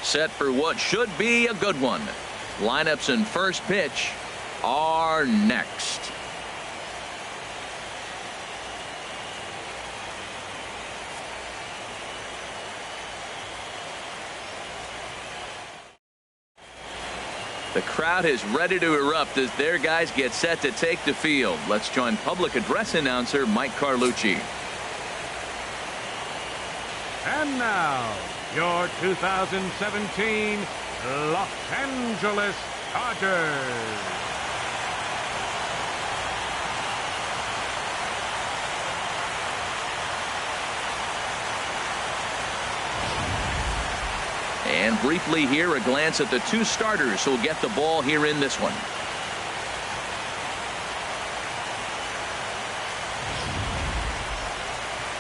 set for what should be a good one. Lineups and first pitch are next. The crowd is ready to erupt as their guys get set to take the field. Let's join public address announcer Mike Carlucci. And now, your 2017 Los Angeles Dodgers. And briefly here, a glance at the two starters who'll get the ball here in this one.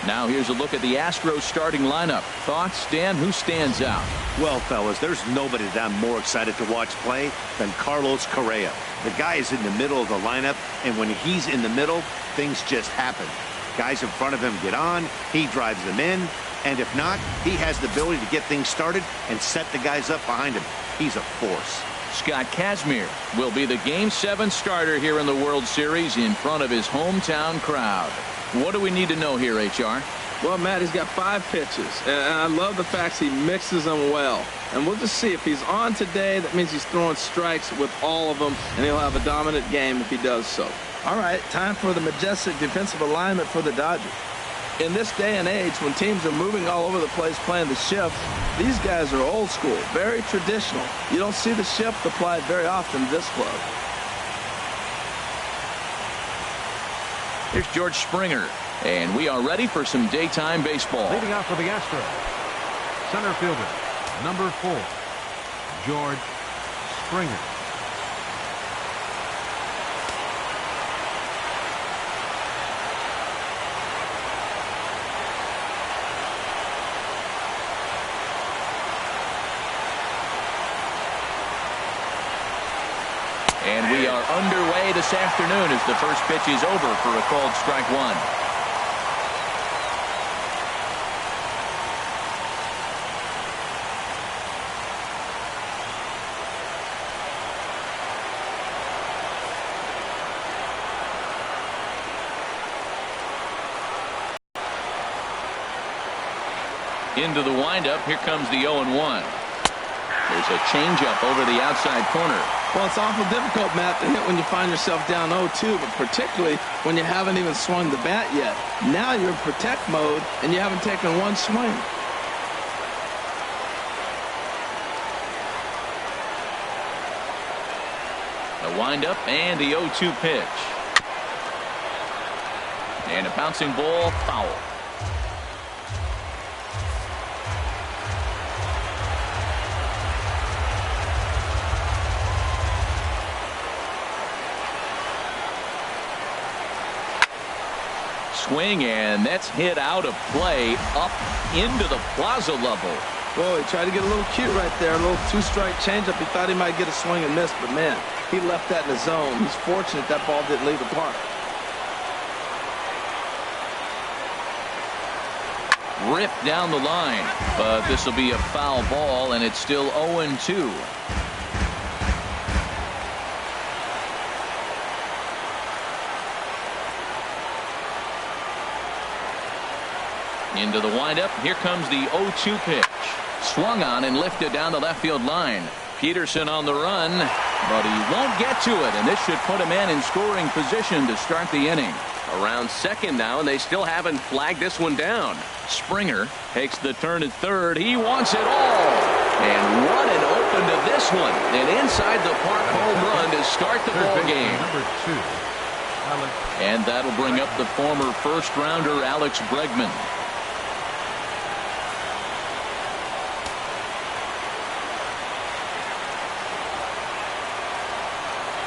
Now here's a look at the Astros starting lineup. Thoughts, Dan? Who stands out? Well, fellas, there's nobody that I'm more excited to watch play than Carlos Correa. The guy is in the middle of the lineup, and when he's in the middle, things just happen. Guys in front of him get on, he drives them in, and if not, he has the ability to get things started and set the guys up behind him. He's a force. Scott Kazmir will be the Game 7 starter here in the World Series in front of his hometown crowd. What do we need to know here, HR? Well, Matt, he's got 5 pitches, and I love the fact he mixes them well. And we'll just see if he's on today. That means he's throwing strikes with all of them, and he'll have a dominant game if he does so. All right, time for the majestic defensive alignment for the Dodgers. In this day and age, when teams are moving all over the place playing the shift, these guys are old school, very traditional. You don't see the shift applied very often in this club. Here's George Springer, and we are ready for some daytime baseball. Leading off for the Astros, center fielder, number 4, George Springer. And we are underway this afternoon as the first pitch is over for a called strike one. Into the windup, here comes the 0-1. There's a changeup over the outside corner. Well, it's awful difficult, Matt, to hit when you find yourself down 0-2, but particularly when you haven't even swung the bat yet. Now you're in protect mode, and you haven't taken one swing. A windup and the 0-2 pitch. And a bouncing ball, foul. Swing, and that's hit out of play up into the plaza level. Well, he tried to get a little cute right there, a little two-strike changeup. He thought he might get a swing and miss, but man, he left that in the zone. He's fortunate that ball didn't leave the park. Ripped down the line, but this will be a foul ball, and it's still 0-2. Into the windup. Here comes the 0-2 pitch. Swung on and lifted down the left field line. Peterson on the run, but he won't get to it, and this should put a man in scoring position to start the inning. Around second now, and they still haven't flagged this one down. Springer takes the turn at third. He wants it all. And what an open to this one. An inside the park home run to start the ball game. Number 2, Alex. And that'll bring up the former first rounder Alex Bregman.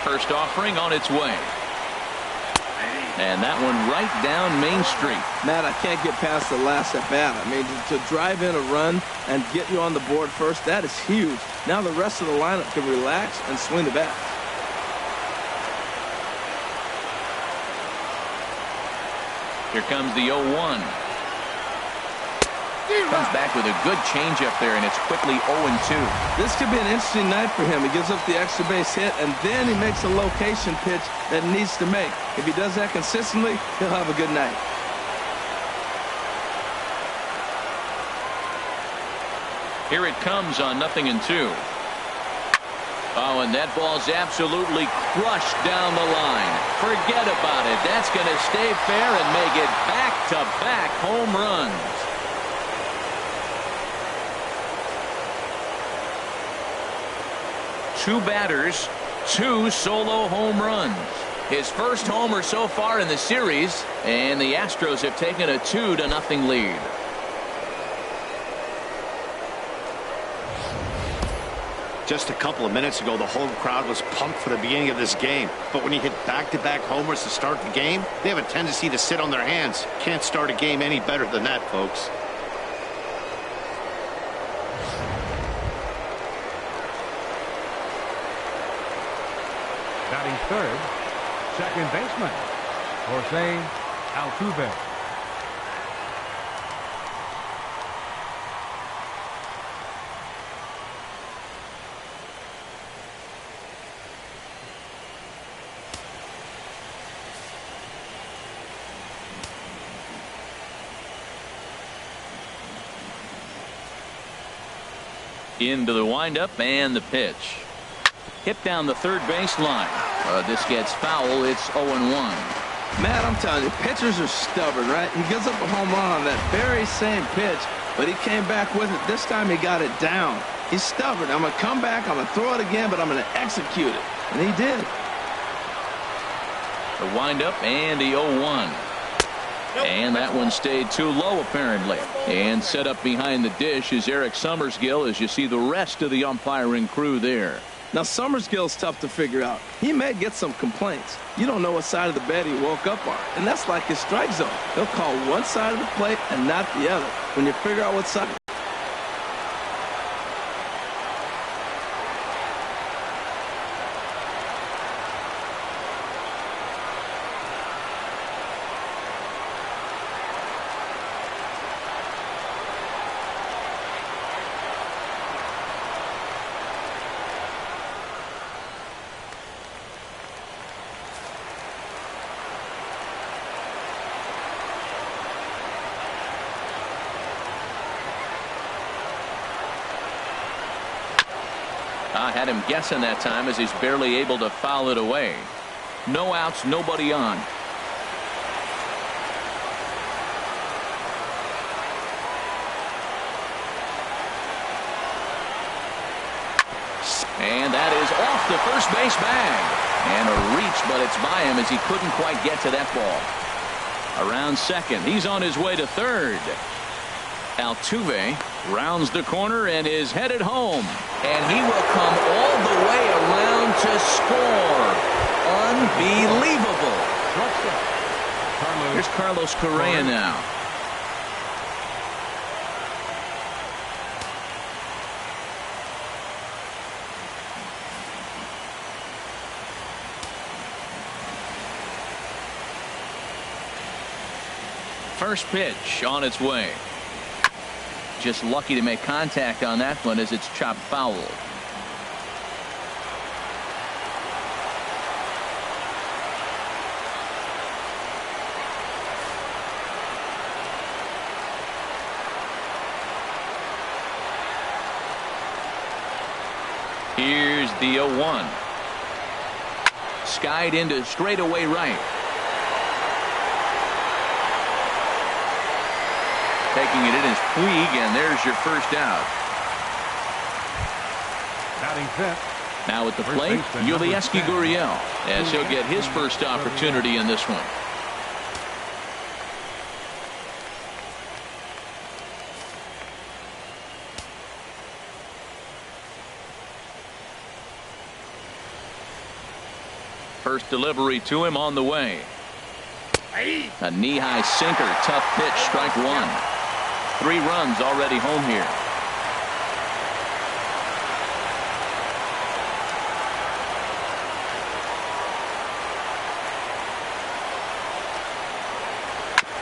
First offering on its way. And that one right down Main Street. Matt, I can't get past the last at bat. I mean, to drive in a run and get you on the board first, that is huge. Now the rest of the lineup can relax and swing the bat. Here comes the 0-1. Comes back with a good changeup there, and it's quickly 0-2. This could be an interesting night for him. He gives up the extra base hit, and then he makes a location pitch that he needs to make. If he does that consistently, he'll have a good night. Here it comes on 0-2. Oh, and that ball's absolutely crushed down the line. Forget about it. That's going to stay fair and make it back-to-back home runs. Two batters, two solo home runs. His first homer so far in the series, and the Astros have taken a 2-0 lead. Just a couple of minutes ago, the home crowd was pumped for the beginning of this game. But when you hit back-to-back homers to start the game, they have a tendency to sit on their hands. Can't start a game any better than that, folks. Batting third, second baseman, Jose Altuve. Into the windup and the pitch. Hit down the third baseline. This gets foul. It's 0-1. Matt, I'm telling you, pitchers are stubborn, right? He gives up a home run on that very same pitch, but he came back with it. This time he got it down. He's stubborn. I'm going to come back, I'm going to throw it again, but I'm going to execute it. And he did. The windup and the 0-1. And that one stayed too low, apparently. And set up behind the dish is Eric Summersgill, as you see the rest of the umpiring crew there. Now, Summersgill's tough to figure out. He may get some complaints. You don't know what side of the bed he woke up on. And that's like his strike zone. He'll call one side of the plate and not the other. When you figure out what side. I had him guessing that time, as he's barely able to foul it away. No outs, nobody on. And that is off the first base bag. And a reach, but it's by him, as he couldn't quite get to that ball. Around second. He's on his way to third. Altuve rounds the corner and is headed home. And he will come all the way around to score. Unbelievable. Here's Carlos Correa now. First pitch on its way. Just lucky to make contact on that one, as it's chopped foul. Here's the 0-1. Skied into straightaway right. Taking it in is Puig, and there's your first out. Batting fifth. Now at the plate, Yulieski Gurriel, as he'll get his first opportunity in this one. First delivery to him on the way. A knee-high sinker, tough pitch, strike one. 3 runs already home here.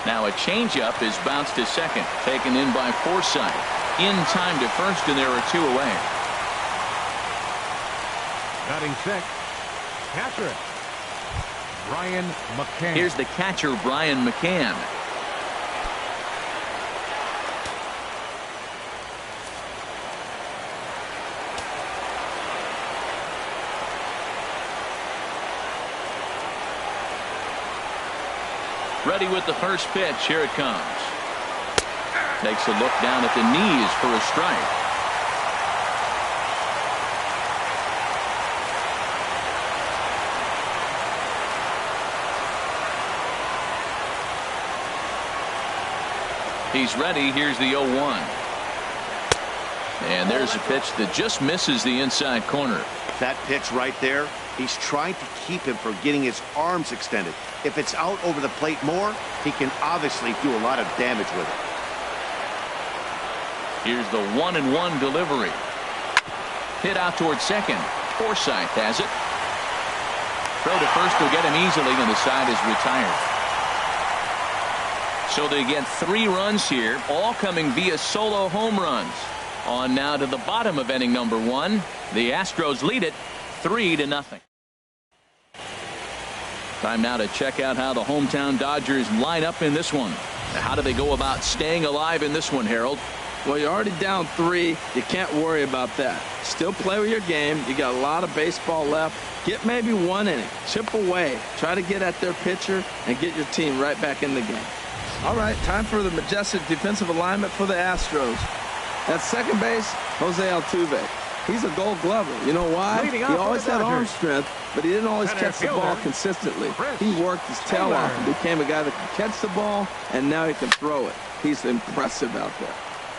Now a changeup is bounced to second, taken in by Forsythe. In time to first, and there are 2 away. Batting sixth, catcher, Brian McCann. Here's the catcher, Brian McCann. Ready with the first pitch. Here it comes. Takes a look down at the knees for a strike. He's ready. Here's the 0-1. And there's a pitch that just misses the inside corner. That pitch right there, he's trying to keep him from getting his arms extended. If it's out over the plate more, he can obviously do a lot of damage with it. Here's the 1-1 delivery. Hit out towards second. Forsythe has it. Throw to first will get him easily, and the side is retired. So they get 3 runs here, all coming via solo home runs. On now to the bottom of inning number 1. The Astros lead it 3-0. Time now to check out how the hometown Dodgers line up in this one. How do they go about staying alive in this one, Harold? Well, you're already down 3. You can't worry about that. Still play with your game. You got a lot of baseball left. Get maybe 1 inning. Chip away. Try to get at their pitcher and get your team right back in the game. All right, time for the majestic defensive alignment for the Astros. At second base, Jose Altuve. He's a Gold Glover. You know why? He always had arm strength, but he didn't always catch the ball consistently. He worked his tail off and became a guy that can catch the ball, and now he can throw it. He's impressive out there.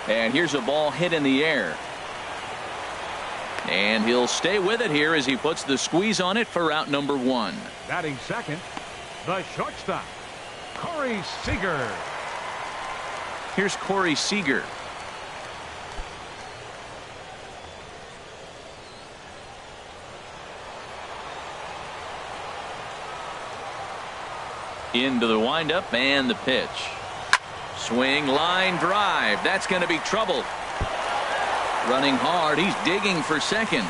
And here's a ball hit in the air. And he'll stay with it here as he puts the squeeze on it for out number 1. Batting second, the shortstop, Corey Seager. Here's Corey Seager. Into the windup and the pitch. Swing, line drive. That's going to be trouble. Running hard. He's digging for second.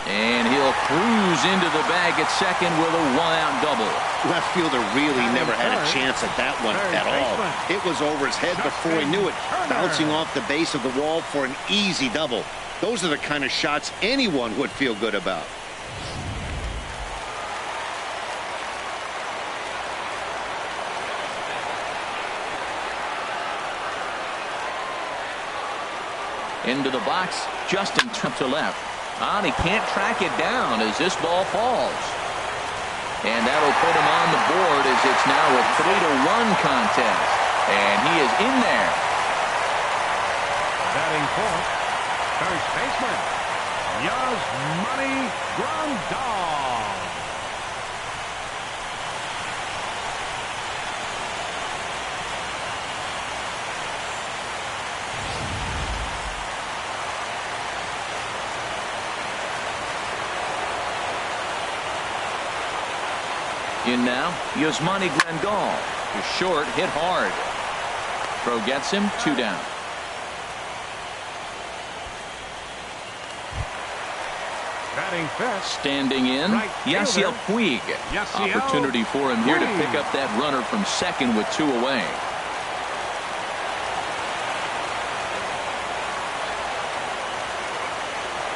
And he'll cruise into the bag at second with a 1-out double. Left fielder really never had a chance at that one at all. It was over his head before he knew it, bouncing off the base of the wall for an easy double. Those are the kind of shots anyone would feel good about. Into the box, Justin to left. And he can't track it down as this ball falls. And that'll put him on the board as it's now a 3-1 contest. And he is in there. Batting fourth, first baseman, Yasmani Grandal. In now, Yasmani Grandal is short, hit hard. Throw gets him, 2 down. Batting fifth, Standing in, right Yasiel Puig. Yasiel Opportunity for him here to Puig. pick up that runner from second with 2 away.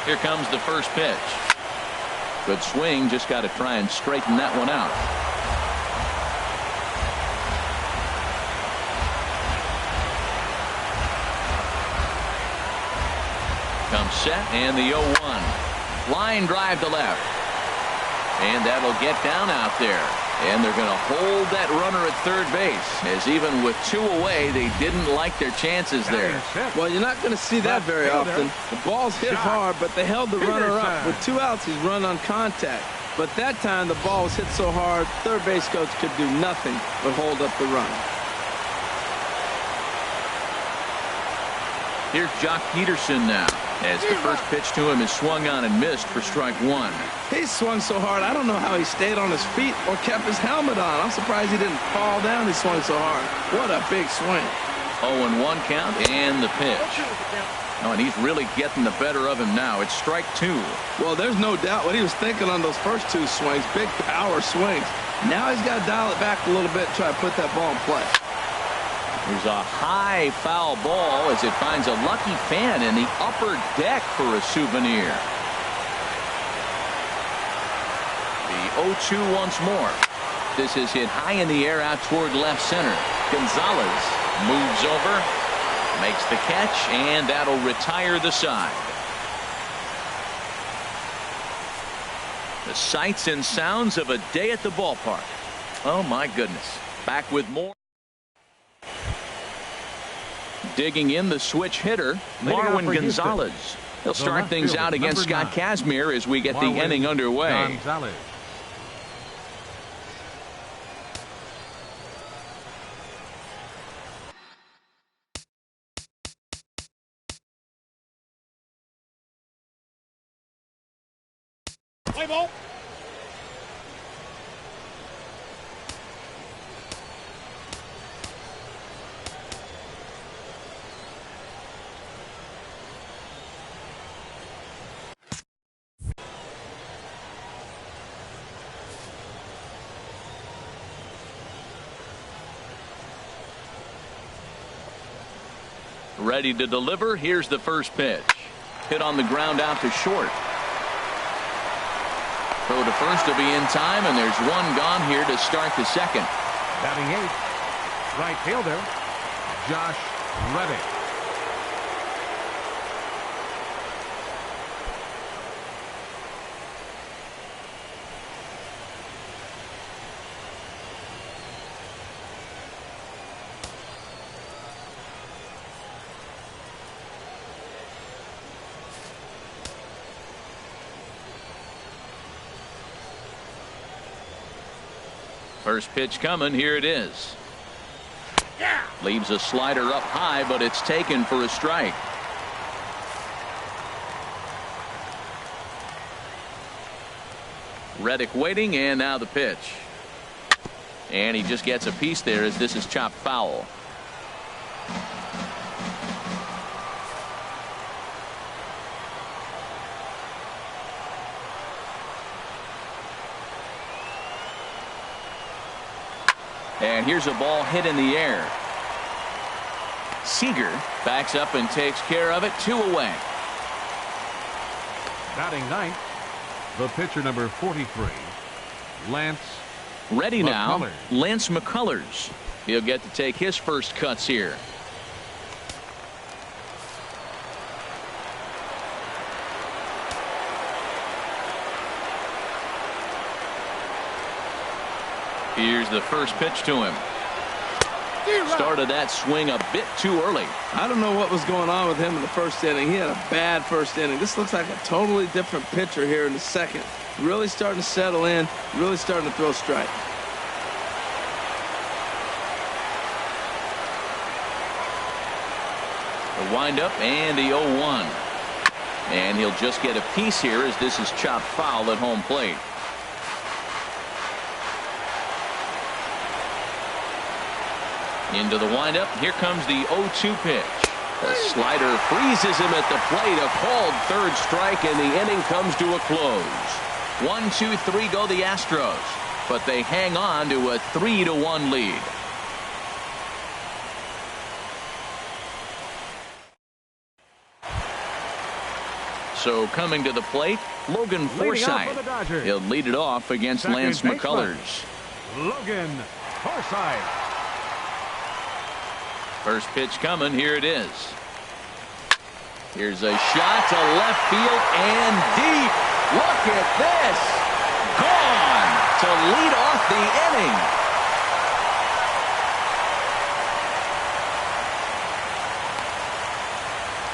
Here comes the first pitch. Good swing, just got to try and straighten that one out. Comes set, and the 0-1. Line drive to left. And that'll get down out there. And they're going to hold that runner at third base, as even with 2 away, they didn't like their chances there. Well, you're not going to see that very often. The ball's hit hard, but they held the runner up. With 2 outs, he's run on contact. But that time, the ball was hit so hard, third base coach could do nothing but hold up the run. Here's Jock Peterson now, as the first pitch to him is swung on and missed for strike one. He swung so hard, I don't know how he stayed on his feet or kept his helmet on. I'm surprised he didn't fall down. He swung so hard. What a big swing. 0-1 count and the pitch. Oh, and he's really getting the better of him now. It's strike two. Well, there's no doubt what he was thinking on those first two swings. Big power swings. Now he's got to dial it back a little bit and try to put that ball in play. There's a high foul ball as it finds a lucky fan in the upper deck for a souvenir. The 0-2 once more. This is hit high in the air out toward left center. Gonzalez moves over, makes the catch, and that'll retire the side. The sights and sounds of a day at the ballpark. Oh my goodness. Back with more. Digging in the switch hitter, Marwin Gonzalez. He'll start things out against Scott Kazmir as we get the inning underway. Gonzalez. Play ball. Ready to deliver. Here's the first pitch. Hit on the ground out to short. Throw to first will be in time, and there's one gone here to start the second. Batting eighth, right fielder, Josh Reddick. First pitch coming. Here it is. Leaves a slider up high, but it's taken for a strike. Reddick waiting, and now the pitch. And he just gets a piece there as this is chopped foul. And here's a ball hit in the air. Seager backs up and takes care of it. 2 away. Batting ninth, the pitcher number 43, Lance. Ready now, McCullers. Lance McCullers. He'll get to take his first cuts here. Here's the first pitch to him. Started that swing a bit too early. I don't know what was going on with him in the first inning. He had a bad first inning. This looks like a totally different pitcher here in the second. Really starting to settle in, really starting to throw strike. The windup and the 0-1. And he'll just get a piece here as this is chopped foul at home plate. Into the windup. Here comes the 0-2 pitch. The slider freezes him at the plate. A called third strike, and the inning comes to a close. 1, 2, 3 go the Astros, but they hang on to a 3-1 lead. So coming to the plate, Logan Forsythe. He'll lead it off against Lance McCullers. Logan Forsythe. First pitch coming. Here it is. Here's a shot to left field and deep. Look at this. Gone to lead off the inning.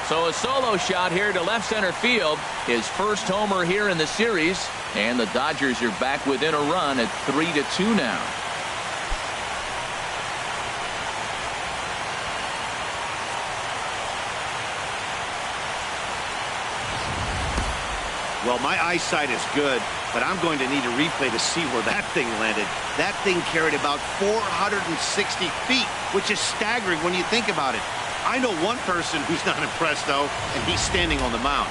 So a solo shot here to left center field. His first homer here in the series. And the Dodgers are back within a run at 3-2 now. Well, my eyesight is good, but I'm going to need a replay to see where that thing landed. That thing carried about 460 feet, which is staggering when you think about it. I know one person who's not impressed, though, and he's standing on the mound.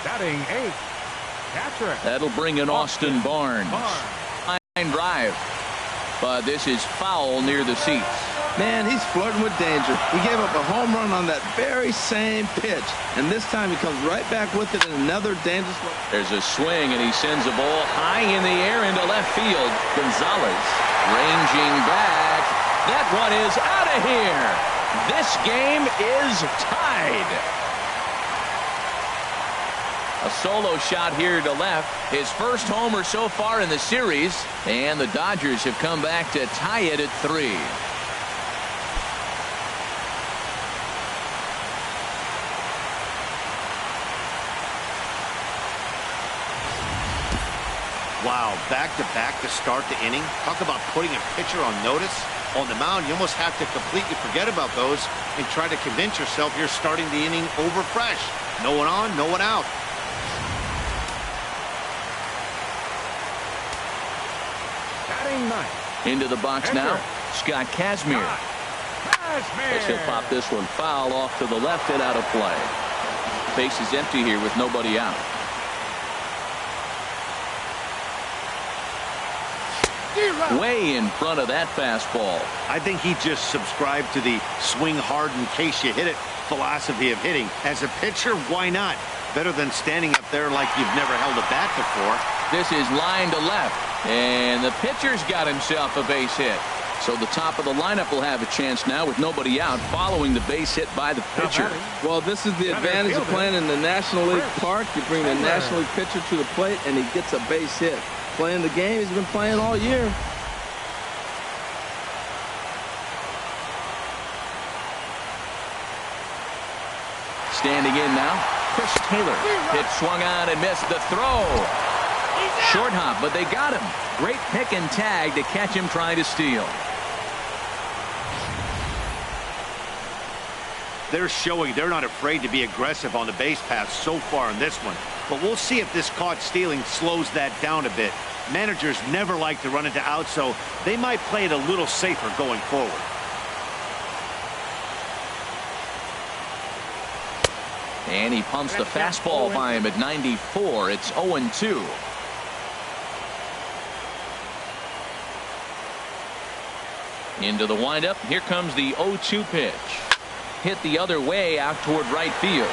Batting 8, catcher. That'll bring in Austin Barnes. Line drive, but this is foul near the seats. Man, he's flirting with danger. He gave up a home run on that very same pitch, and this time he comes right back with it in another dangerous one. There's a swing, and he sends a ball high in the air into left field. Gonzalez ranging back. That one is out of here. This game is tied. A solo shot here to left. His first homer so far in the series, and the Dodgers have come back to tie it at 3. Wow, back-to-back to start the inning. Talk about putting a pitcher on notice. On the mound, you almost have to completely forget about those and try to convince yourself you're starting the inning over fresh. No one on, no one out. Batting 9. Into the box now, Scott Kazmir. As he'll pop this one foul off to the left and out of play. Base is empty here with nobody out. Way in front of that fastball. I think he just subscribed to the swing hard in case you hit it philosophy of hitting. As a pitcher, why not? Better than standing up there like you've never held a bat before. This is line to left, and the pitcher's got himself a base hit. So the top of the lineup will have a chance now with nobody out following the base hit by the pitcher. Well, this is the advantage of playing in the National League Park. You bring the National League pitcher to the plate, and he gets a base hit. Playing the game he's been playing all year. Standing in now, Chris Taylor. Hit swung on and missed the throw. Short hop, but they got him. Great pick and tag to catch him trying to steal. They're showing they're not afraid to be aggressive on the base path so far in this one. But we'll see if this caught stealing slows that down a bit. Managers never like to run into outs, so they might play it a little safer going forward. And he pumps the fastball by him at 94. It's 0-2. Into the windup. Here comes the 0-2 pitch. Hit the other way out toward right field.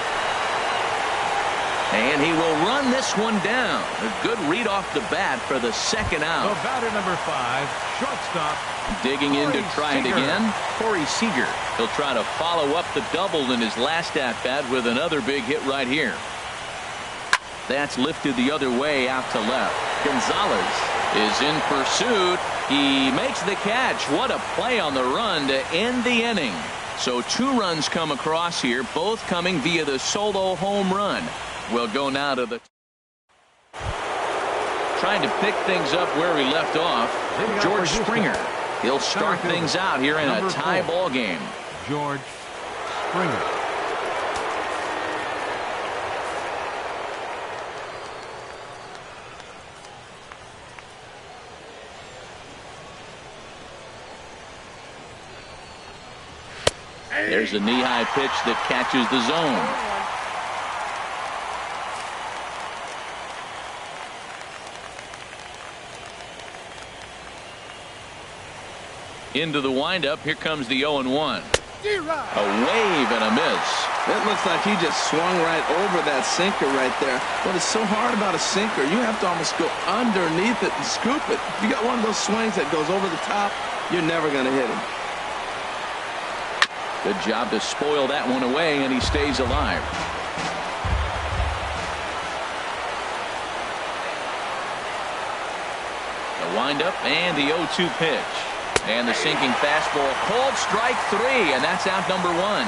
And he will run this one down. A good read off the bat for the second out. The batter number 5, shortstop. Digging in to try it again, Corey Seager. He'll try to follow up the double in his last at-bat with another big hit right here. That's lifted the other way out to left. Gonzalez is in pursuit. He makes the catch. What a play on the run to end the inning. So 2 runs come across here, both coming via the solo home run. We'll go now to the trying to pick things up where we left off. George Springer. He'll start things out here in a tie ball game. George Springer. There's a knee-high pitch that catches the zone. Into the windup. Here comes the 0-1. A wave and a miss. It looks like he just swung right over that sinker right there. What is so hard about a sinker, you have to almost go underneath it and scoop it. If you got one of those swings that goes over the top, you're never going to hit him. Good job to spoil that one away, and he stays alive. The windup and the 0-2 pitch. And the sinking fastball. Called strike 3, and that's out number 1.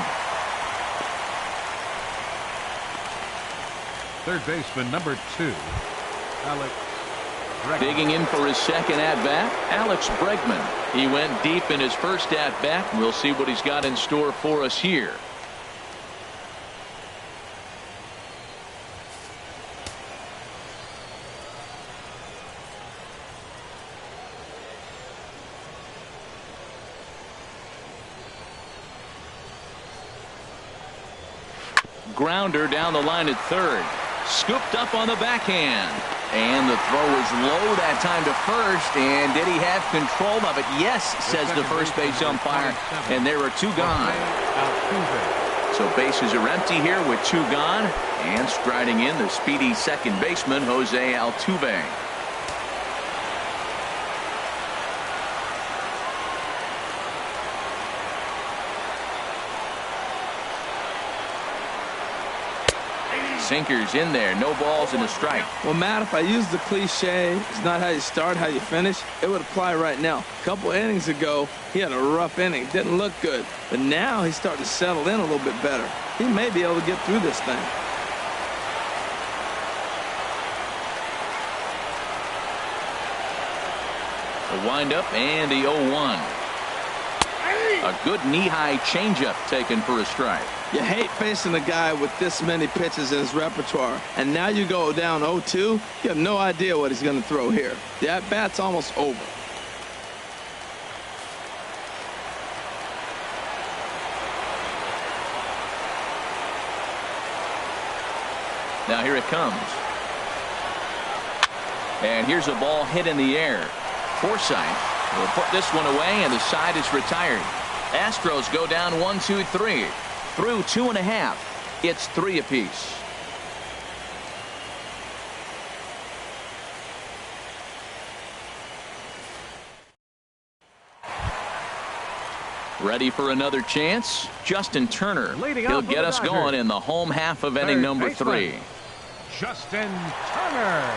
Third baseman number 2, Alex Bregman. Digging in for his second at-bat, Alex Bregman. He went deep in his first at-bat. We'll see what he's got in store for us here. Grounder down the line at third. Scooped up on the backhand. And the throw is low that time to first. And did he have control of it? Yes, says the first base umpire. And there are 2 gone. So bases are empty here with 2 gone. And striding in the speedy second baseman, Jose Altuve. Sinkers in there, no balls and a strike. Well, Matt, if I use the cliche, it's not how you start, how you finish, it would apply right now. A couple innings ago, he had a rough inning, didn't look good. But now he's starting to settle in a little bit better. He may be able to get through this thing. The windup and the 0-1. A good knee-high changeup taken for a strike. You hate facing a guy with this many pitches in his repertoire. And now you go down 0-2, you have no idea what he's going to throw here. The at-bat's almost over. Now here it comes. And here's a ball hit in the air. Forsythe will put this one away, and the side is retired. Astros go down 1-2-3. Through 2.5. It's 3 apiece. Ready for another chance? Justin Turner. He'll get us going in the home half of inning number 3. Justin Turner.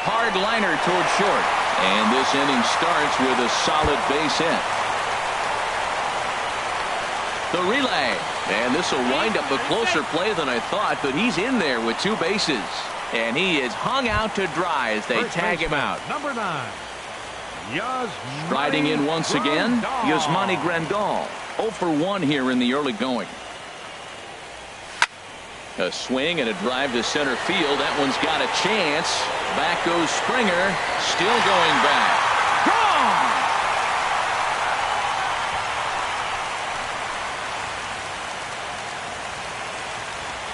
Hard liner toward short. And this inning starts with a solid base hit. The relay. And this will wind up a closer play than I thought, but he's in there with 2 bases. And he is hung out to dry as they tag him out. Number 9. Striding in once again, Yasmani Grandal. 0 for 1 here in the early going. A swing and a drive to center field. That one's got a chance. Back goes Springer. Still going back. Gone!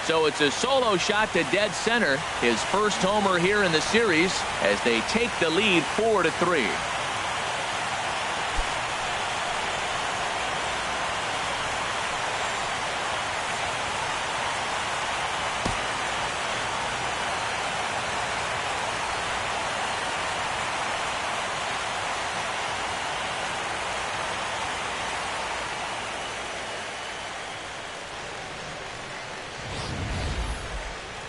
So it's a solo shot to dead center. His first homer here in the series as they take the lead 4-3.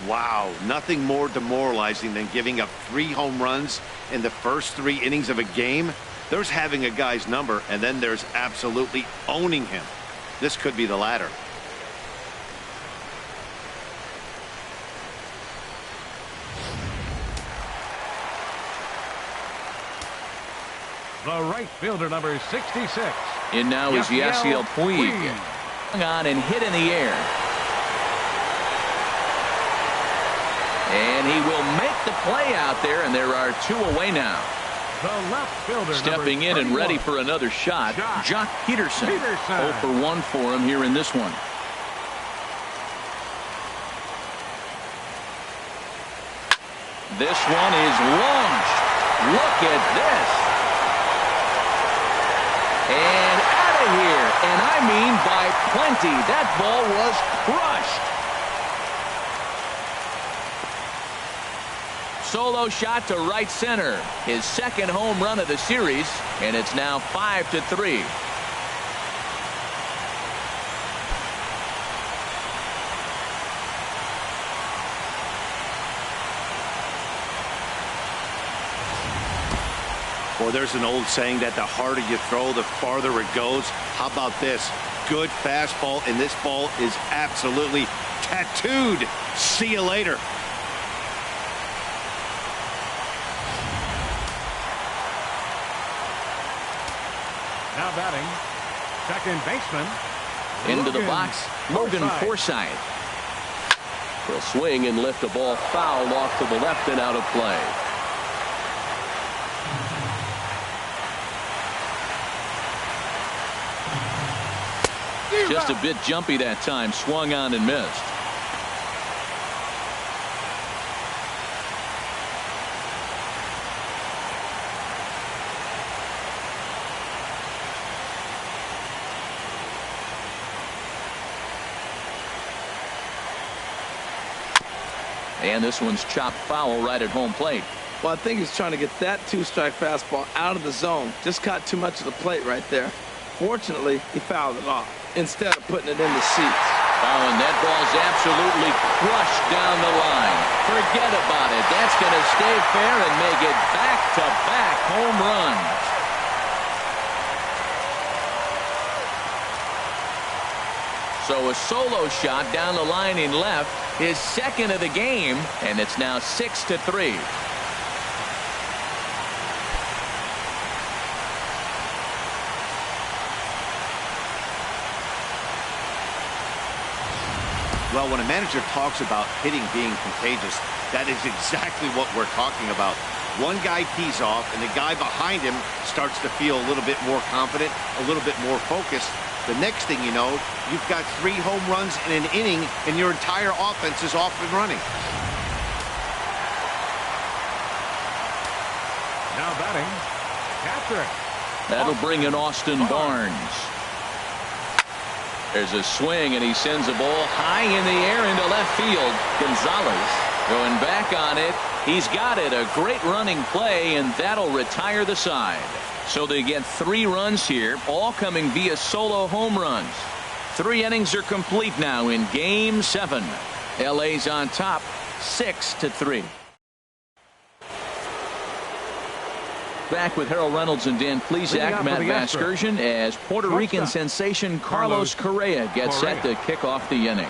Wow, nothing more demoralizing than giving up 3 home runs in the first 3 innings of a game. There's having a guy's number, and then there's absolutely owning him. This could be the latter. The right fielder, number 66. In now is Yasiel Puig. Hung on and hit in the air. And he will make the play out there, and there are 2 away now. The left fielder, stepping in and ready for another shot, Jock Peterson. 0 for 1 for him here in this one. This one is launched. Look at this. And out of here. And I mean by plenty. That ball was crushed. Solo shot to right center. His second home run of the series, and it's now 5-3. Well, there's an old saying that the harder you throw, the farther it goes. How about this? Good fastball, and this ball is absolutely tattooed. See you later. Now batting, second baseman. Into the box, Logan Forsythe. He'll swing and lift a ball foul off to the left and out of play. Just a bit jumpy that time. Swung on and missed. And this one's chopped foul right at home plate. Well, I think he's trying to get that two-strike fastball out of the zone. Just caught too much of the plate right there. Fortunately, he fouled it off instead of putting it in the seats. Oh, and that ball's absolutely crushed down the line. Forget about it. That's going to stay fair and make it back-to-back home runs. So a solo shot down the line in left, his second of the game, and it's now 6-3. Well, when a manager talks about hitting being contagious, that is exactly what we're talking about. One guy tees off, and the guy behind him starts to feel a little bit more confident, a little bit more focused. The next thing you know, you've got 3 home runs in an inning, and your entire offense is off and running. Now batting, catcher. That'll bring in Austin Barnes. There's a swing, and he sends a ball high in the air into left field. Gonzalez going back on it. He's got it. A great running play, and that'll retire the side. So they get 3 runs here, all coming via solo home runs. 3 innings are complete now in Game 7. LA's on top, 6-3. Back with Harold Reynolds and Dan Plesac. Matt Vasgersian as Puerto Rican sensation Carlos Correa gets set to kick off the inning.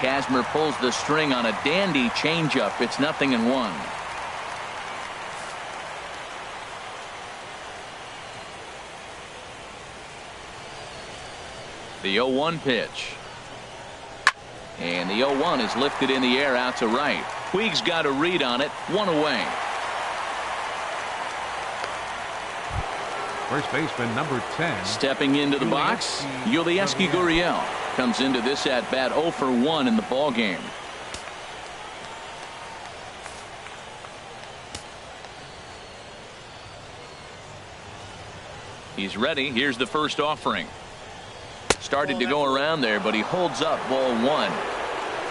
Kazmir pulls the string on a dandy changeup. It's 0-1. The 0-1 pitch. And the 0-1 is lifted in the air out to right. Puig's got a read on it. 1 away. First baseman number 10. Stepping into the box, Yulieski Gurriel comes into this at bat 0 for 1 in the ball game. He's ready. Here's the first offering. Started to go around there, but he holds up ball 1.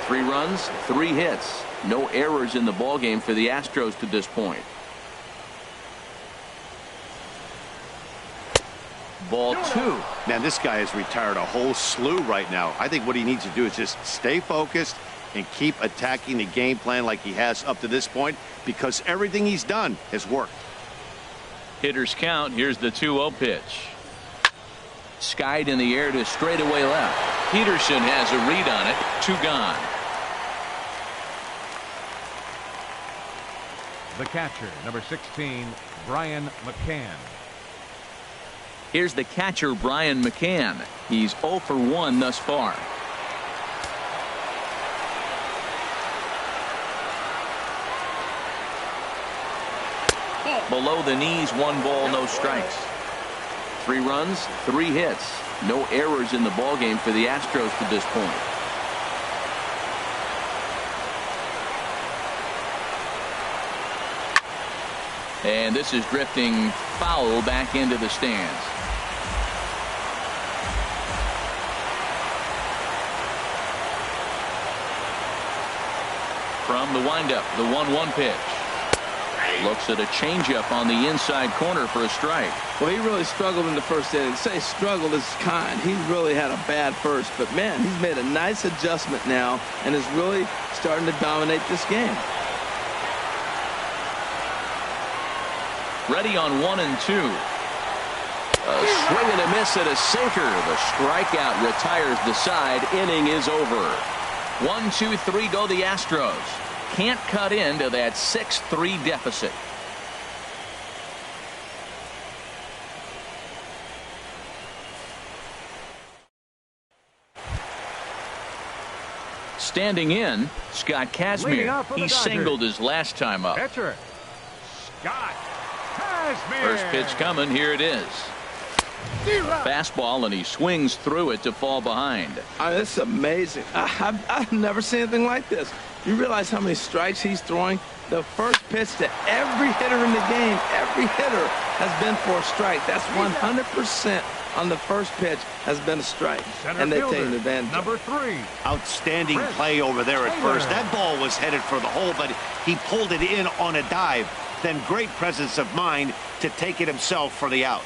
3 runs, 3 hits. No errors in the ball game for the Astros to this point. Ball 2. Man, this guy has retired a whole slew right now. I think what he needs to do is just stay focused and keep attacking the game plan like he has up to this point, because everything he's done has worked. Hitters count. Here's the 2-0 pitch. Skied in the air to straightaway left. Peterson has a read on it. 2 gone. The catcher, number 16, Brian McCann. Here's the catcher, Brian McCann. He's 0 for 1 thus far. Below the knees, 1 ball, no strikes. 3 runs, 3 hits. No errors in the ball game for the Astros to this point. And this is drifting foul back into the stands. From the windup, the 1-1 pitch. Looks at a changeup on the inside corner for a strike. Well, he really struggled in the first inning. Say struggled is kind. He really had a bad first, but man, he's made a nice adjustment now and is really starting to dominate this game. Ready on 1 and 2. A swing and a miss and a sinker. The strikeout retires the side. Inning is over. 1-2-3 go the Astros. Can't cut into that 6-3 deficit. Standing in, Scott Kazmir. He singled his last time up. Pitcher, Scott Kazmir. First pitch coming. Here it is. Fastball, and he swings through it to fall behind. This is amazing. I've never seen anything like this. You realize how many strikes he's throwing? The first pitch to every hitter in the game, every hitter has been for a strike. That's 100% on the first pitch has been a strike. And they've taken advantage. Number 3. Outstanding play over there at first. That ball was headed for the hole, but he pulled it in on a dive. Then great presence of mind to take it himself for the out.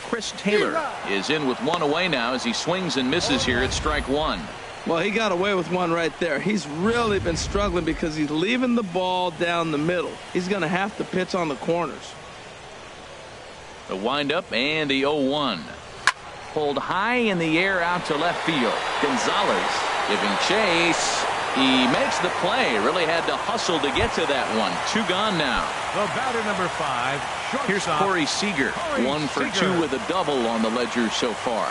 Chris Taylor is in with one away now as he swings and misses here at strike one. Well, he got away with one right there. He's really been struggling because he's leaving the ball down the middle. He's going to have to pitch on the corners. The windup and the 0-1. Pulled high in the air out to left field. Gonzalez giving chase. He makes the play. Really had to hustle to get to that one. 2 gone now. The batter, number 5, shortstop. Here's Corey Seager. 1 for 2 with a double on the ledger so far.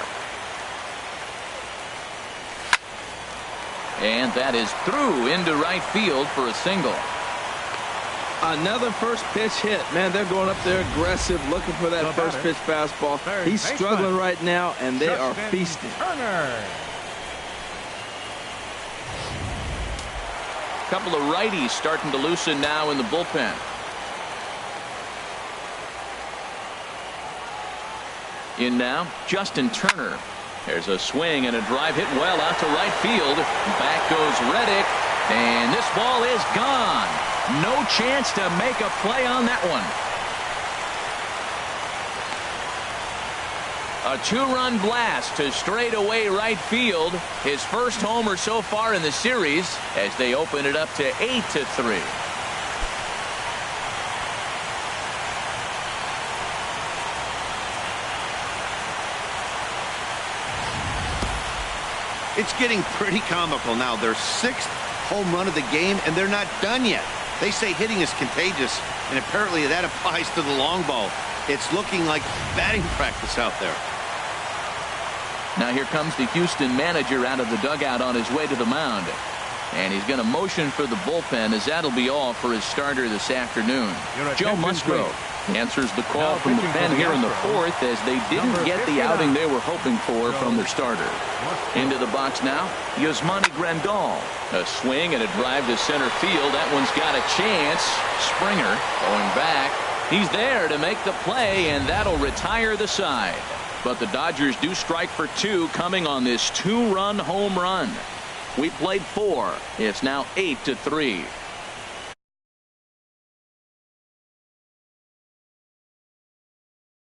And that is through into right field for a single. Another first pitch hit. Man, they're going up there aggressive, looking for that first pitch fastball. He's struggling right now, and they are feasting. Couple of righties starting to loosen now in the bullpen. In now, Justin Turner. There's a swing and a drive hit well out to right field. Back goes Reddick, and this ball is gone. No chance to make a play on that one. A 2-run blast to straightaway right field. His first homer so far in the series as they open it up to 8-3. It's getting pretty comical now. Their 6th home run of the game, and they're not done yet. They say hitting is contagious, and apparently that applies to the long ball. It's looking like batting practice out there. Now here comes the Houston manager out of the dugout on his way to the mound. And he's going to motion for the bullpen as that'll be all for his starter this afternoon. Joe Musgrove answers the call from the pen here in the 4th as they didn't get the outing they were hoping for from their starter. Into the box now, Yasmani Grandal. A swing and a drive to center field. That one's got a chance. Springer going back. He's there to make the play, and that'll retire the side. But the Dodgers do strike for 2 coming on this 2-run home run. We played 4. It's now 8-3.